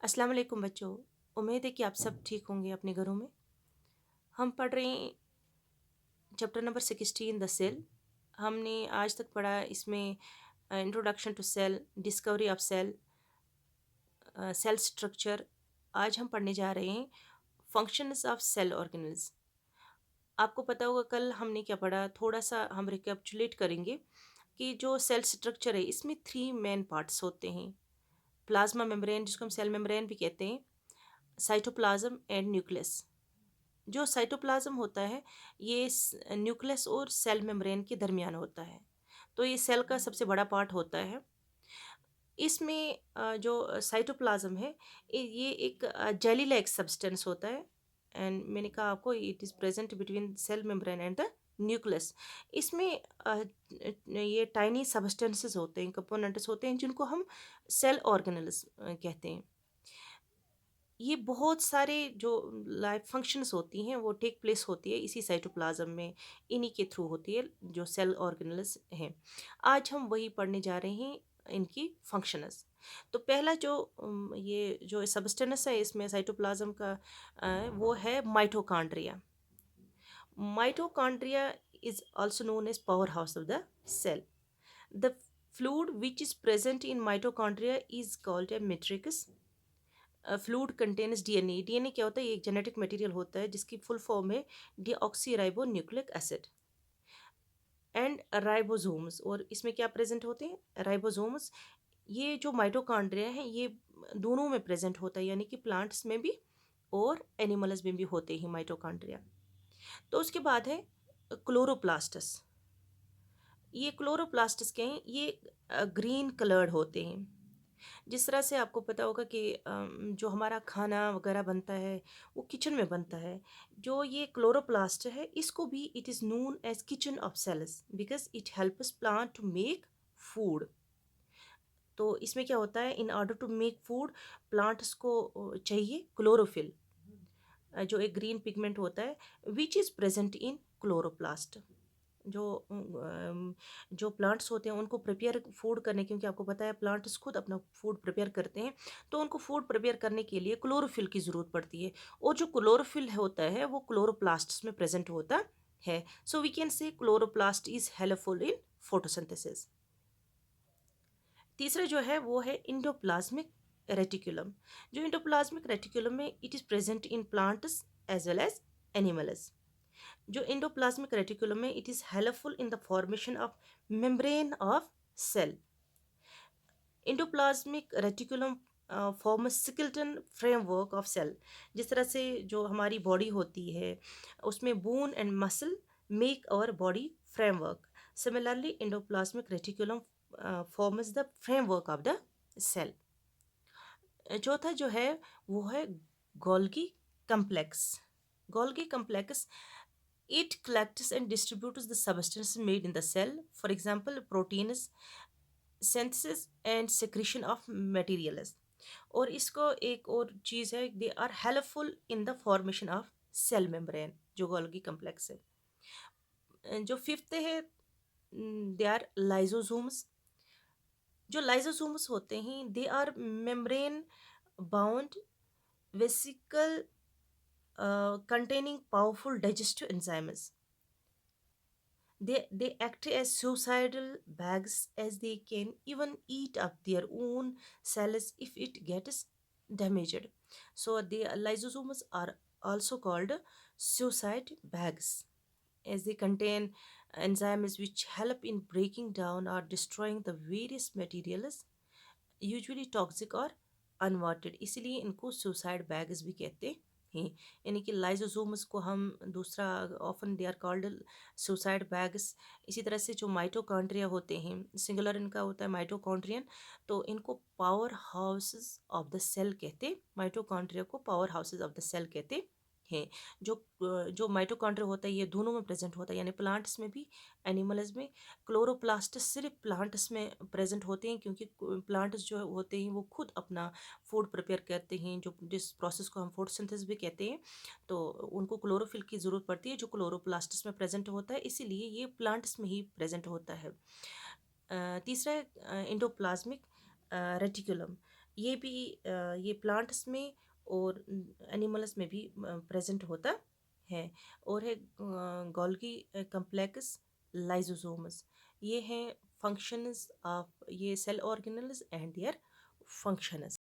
अस्सलाम वालेकुम बच्चों। उम्मीद है कि आप सब ठीक होंगे अपने घरों में। हम पढ़ रहे हैं चैप्टर नंबर 16 द सेल। हमने आज तक पढ़ा इसमें introduction to cell, discovery of cell, cell structure. आज हम पढ़ने जा रहे हैं फंक्शंस ऑफ सेल ऑर्गेनल्स। आपको पता होगा कल हमने क्या पढ़ा, थोड़ा सा हम रिकैप्चुलेट करेंगे कि जो सेल स्ट्रक्चर है इसमें 3 मेन पार्ट्स होते हैं। प्लाज्मा मेम्ब्रेन, जिसको हम सेल मेम्ब्रेन भी कहते हैं, साइटोप्लाज्म एंड न्यूक्लियस। जो साइटोप्लाज्म होता है ये न्यूक्लियस और सेल मेम्ब्रेन के दरमियान होता है, तो ये सेल का सबसे बड़ा पार्ट होता है। इसमें जो साइटोप्लाज्म है ये एक जेली लाइक सब्सटेंस होता है। एंड मैंने कहा आपको it is present between cell membrane and the nucleus. इसमें ये टाइनी सब्सटेंसेस होते हैं, कंपोनेंट्स होते हैं, जिनको हम सेल ऑर्गेनल्स कहते हैं। ये बहुत सारे जो लाइफ फंक्शंस होती हैं वो टेक प्लेस होती है इसी साइटोप्लाज्म में, इन्हीं के थ्रू होती है जो सेल ऑर्गेनल्स हैं। आज हम वही पढ़ने जा रहे हैं, इनकी फंक्शंस। तो पहला जो ये जो सबस्टेंस है इसमें साइटोप्लाज्म का, वो है mitochondria. Mitochondria is also known as powerhouse of the cell. The fluid which is present in mitochondria is called a matrix. Fluid contains DNA. DNA क्या होता है? ये एक जेनेटिक मटेरियल होता है जिसकी फुल फॉर्म है deoxy ribo nucleic acid. And ribosomes, और इसमें क्या प्रेजेंट होते हैं? राइबोसोम्स। ये जो माइटोकॉन्ड्रिया है ये दोनों में प्रेजेंट होता है, यानी कि प्लांट्स में भी और एनिमल्स में भी होते हैं माइटोकॉन्ड्रिया। तो उसके बाद है क्लोरोप्लास्टस। ये क्लोरोप्लास्टस क्या हैं? ये ग्रीन कलर्ड होते हैं। जिस तरह से आपको पता होगा कि जो हमारा खाना वगैरह बनता है वो किचन में बनता है। जो ये क्लोरोप्लास्ट है इसको भी it is known as kitchen of cells because it helps plant to make food. तो इसमें क्या होता है, in order to make food plants को चाहिए क्लोरोफिल, जो एक ग्रीन पिगमेंट होता है which is present in chloroplast. जो जो प्लांट्स होते हैं उनको प्रिपेयर फूड करने, क्योंकि आपको पता है प्लांट्स खुद अपना फूड प्रिपेयर करते हैं, तो उनको फूड प्रिपेयर करने के लिए क्लोरोफिल की ज़रूरत पड़ती है। और जो क्लोरोफिल होता है वो क्लोरोप्लास्ट्स में प्रेजेंट होता है। So we can say chloroplast is helpful in photosynthesis. तीसरा जो है वो है इंडोप्लाज्मिक रेटिकुलम। जो इंडोप्लाज्मिक रेटिकुलम है it is present in plants as well as animals. जो इंडोप्लाज्मिक रेटिकुलम है it is helpful in the formation of membrane of cell. Endoplasmic reticulum form skeleton framework of cell. जिस तरह से जो हमारी body होती है उसमें bone and muscle make our body framework, similarly endoplasmic reticulum forms the framework of the cell. चौथा जो है वो है Golgi complex. Golgi complex, it collects and distributes the substances made in the cell, for example proteins, synthesis and secretion of materials। और इसको एक और चीज़ है, they are helpful in the formation of cell membrane, जो Golgi complex है। जो fifth है दे आर लाइजोसोम्स। जो लाइजोसोम्स होते हैं they are membrane bound vesicle containing powerful digestive enzymes। They act as suicidal bags, as they can even eat up their own cells if it gets damaged. So the lysosomes are also called suicide bags, as they contain enzymes which help in breaking down or destroying the various materials, usually toxic और unwanted, इसीलिए इनको suicide bags भी कहते हैं। यानी कि lysosomes को हम दूसरा often they are called suicide bags. इसी तरह से जो माइटोकॉन्ड्रिया होते हैं, सिंगुलर इनका होता है माइटोकॉन्ड्रियन, तो इनको power houses of the cell कहते हैं। माइटोकॉन्ड्रिया को power houses of the cell कहते हैं। जो माइटोकॉन्ड्रिया होता है ये दोनों में प्रेजेंट होता है, यानी प्लांट्स में भी एनिमल्स में। क्लोरोप्लास्ट सिर्फ प्लांट्स में प्रेजेंट होते हैं, क्योंकि प्लांट्स जो होते हैं वो खुद अपना फूड प्रिपेयर करते हैं, जो जिस प्रोसेस को हम फोटोसिंथेसिस भी कहते हैं। तो उनको क्लोरोफिल की ज़रूरत पड़ती है जो क्लोरोप्लास्ट्स में प्रेजेंट होता है, इसीलिए ये प्लांट्स में ही प्रेजेंट होता है। तीसरा है इंडोप्लाज्मिक रेटिकुलम। ये भी ये प्लांट्स में और एनिमल्स में भी प्रेजेंट होता है। और है गोल्गी कम्प्लेक्स लाइजोसोम्स। ये हैं फंक्शंस ऑफ ये cell organelles and their functions.